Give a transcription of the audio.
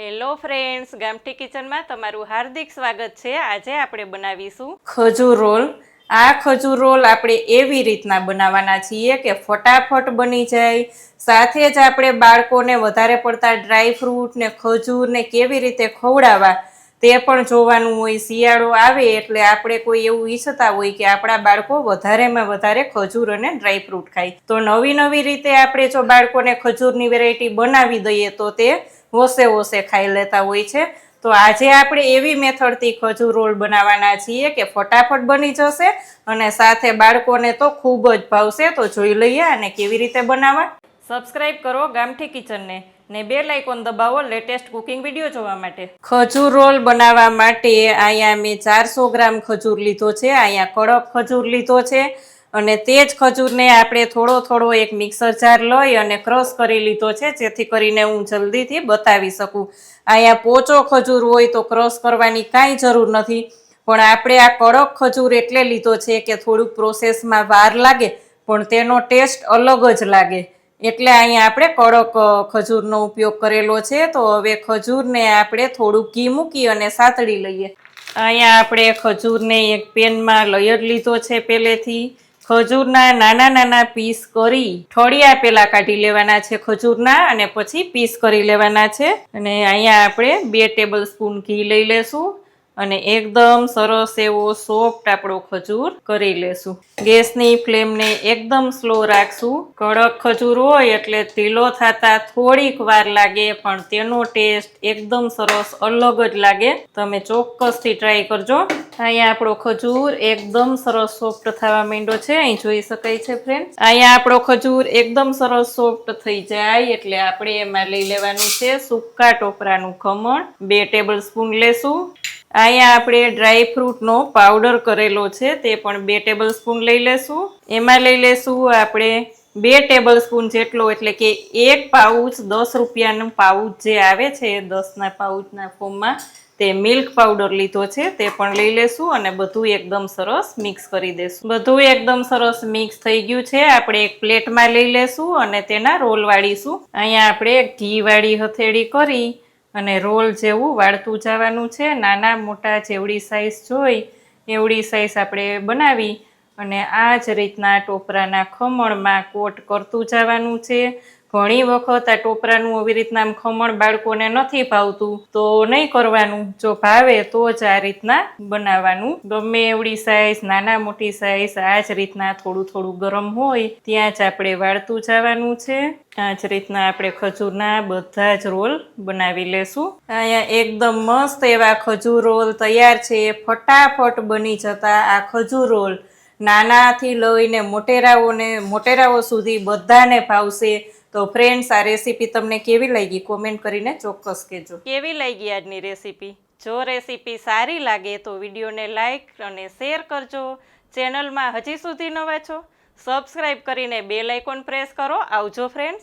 Hello friends, ગામઠી કિચનમાં તમારું હાર્દિક સ્વાગત છે। આજે આપણે બનાવીશું ખજૂર રોલ। આ ખજૂર રોલ આપણે એવી રીતના બનાવવાના છીએ કે ફટાફટ બની જાય, સાથે જ આપણે બાળકોને વધારે પડતા ડ્રાય ફ્રૂટ ને ખજૂર ને કેવી રીતે ખવડાવવા તે પણ જોવાનું હોય। શિયાળો આવે એટલે આપણે કોઈ એવું ઈચ્છતા હોય કે આપણા બાળકો વધારેમાં વધારે ખજૂર અને ડ્રાય ફ્રૂટ ખાય, તો નવી નવી રીતે આપણે જો બાળકોને ખજૂરની વેરાયટી બનાવી દઈએ તો તે હોશે હોશે ખાઈ લેતા હોય છે। તો આજે આપણે એવી મેથડથી ખજૂર રોલ બનાવવાના છીએ કે ફટાફટ બની જશે અને સાથે બાળકોને તો ખૂબ જ ભાવશે। તો જોઈ લઈએ આને કેવી રીતે બનાવવા। સબસ્ક્રાઇબ કરો ગામઠી કિચનને ને બેલ આઇકોન દબાવો લેટેસ્ટ કુકિંગ વિડીયો જોવા માટે। ખજૂર રોલ બનાવવા માટે અહીંયા મેં 400 ગ્રામ ખજૂર લીધો છે। અહીંયા કડક ખજૂર લીધો છે અને તે જ ખજૂરને આપણે થોડો થોડો એક મિક્સર જાર લઈ અને ક્રશ કરી લીધો છે, જેથી કરીને હું જલ્દીથી બતાવી શકું। અહીંયા પોચો ખજૂર હોય તો ક્રશ કરવાની કાંઈ જરૂર નથી, પણ આપણે આ કડક ખજૂર એટલે લીધો છે કે થોડુંક પ્રોસેસમાં વાર લાગે પણ તેનો ટેસ્ટ અલગ જ લાગે, એટલે અહીંયા આપણે કડક ખજૂરનો ઉપયોગ કરેલો છે। તો હવે ખજૂરને આપણે થોડુંક ઘી મૂકી અને સાતળી લઈએ। અહીંયા આપણે ખજૂરને એક પેનમાં લઈ જ લીધો છે પહેલેથી। ખજૂરના નાના નાના પીસ કરી ઠળિયા પહેલા કાઢી લેવાના છે ખજૂરના, અને પછી પીસ કરી લેવાના છે। અને અહીંયા આપણે 2 ટેબલ સ્પૂન ઘી લઈ લેશું અને એકદમ સરસ એવો સોફ્ટ આપણો ખજૂર કરી લેશું। ગેસની ફ્લેમને એકદમ સ્લો રાખશું। કડક ખજૂર હોય એટલે ઢીલો થતા થોડીક વાર લાગે, પણ તેનો ટેસ્ટ એકદમ સરસ અલગ જ લાગે। તમે ચોક્કસથી ટ્રાય કરજો। અહીંયા આપણો ખજૂર એકદમ સરસ સોફ્ટ થવા માંડ્યો છે, અહીં જોઈ શકાય છે ફ્રેન્ડ્સ। અહીંયા આપણો ખજૂર એકદમ સરસ સોફ્ટ થઈ જાય એટલે આપણે એમાં લઈ લેવાનું છે સૂકા ટોપરાનું ખમણ, 2 ટેબલ સ્પૂન લેશું। અહીંયા આપણે ડ્રાય ફ્રૂટનો પાવડર કરેલો છે તે પણ 2 ટેબલ સ્પૂન લઈ લેશું। એમાં લઈ લેશું આપણે 2 ટેબલ સ્પૂન જેટલો, એટલે કે 1 પાઉચ 10 રૂપિયાનું પાઉચ જે આવે છે 10ના પાઉચના ફોર્મમાં, તે મિલ્ક પાવડર લીધો છે, તે પણ લઈ લેશું અને બધું એકદમ સરસ મિક્સ કરી દેશું। બધું એકદમ સરસ મિક્સ થઈ ગયું છે। આપણે એક પ્લેટમાં લઈ લેશું અને તેના રોલ વાળીશું। અહીંયા આપણે ઘી વાળી હથેળી કરી અને રોલ જેવું વાળતું જવાનું છે। નાના મોટા જેવડી સાઈઝ જોઈ એવડી સાઈઝ આપણે બનાવી અને આ જ રીતના ટોપરાના ખમણમાં કોટ કરતું જવાનું છે। ઘણી વખત આ ટોપરાનું આવી રીતના ખમણ બાળકોને નથી ભાવતું તો નહીં કરવાનું, જો ભાવે તો જ આ રીતના બનાવવાનું। ગમે એવડી સાઈઝ, નાના મોટી સાઈઝ, આ જ રીતના થોડું થોડું ગરમ હોય ત્યાં જ આપણે વાળતું જવાનું છે। આ જ રીતના આપણે ખજૂરના બધા જ રોલ બનાવી લેશું। અહીંયા એકદમ મસ્ત એવા ખજૂર રોલ તૈયાર છે। ફટાફટ બની જતા આ ખજૂર રોલ નાનાથી લઈને મોટેરાઓ સુધી બધાને ભાવશે। તો ફ્રેન્ડ્સ, આ રેસીપી તમને કેવી લાગી કોમેન્ટ કરીને ચોક્કસ કહેજો। કેવી લાગી આજની રેસીપી? જો રેસીપી સારી લાગે તો વિડીયોને લાઈક અને શેર કરજો। ચેનલમાં હજી સુધી નવા છો, સબસ્ક્રાઈબ કરીને બેલ આઇકોન પ્રેસ કરો। આવજો ફ્રેન્ડ્સ।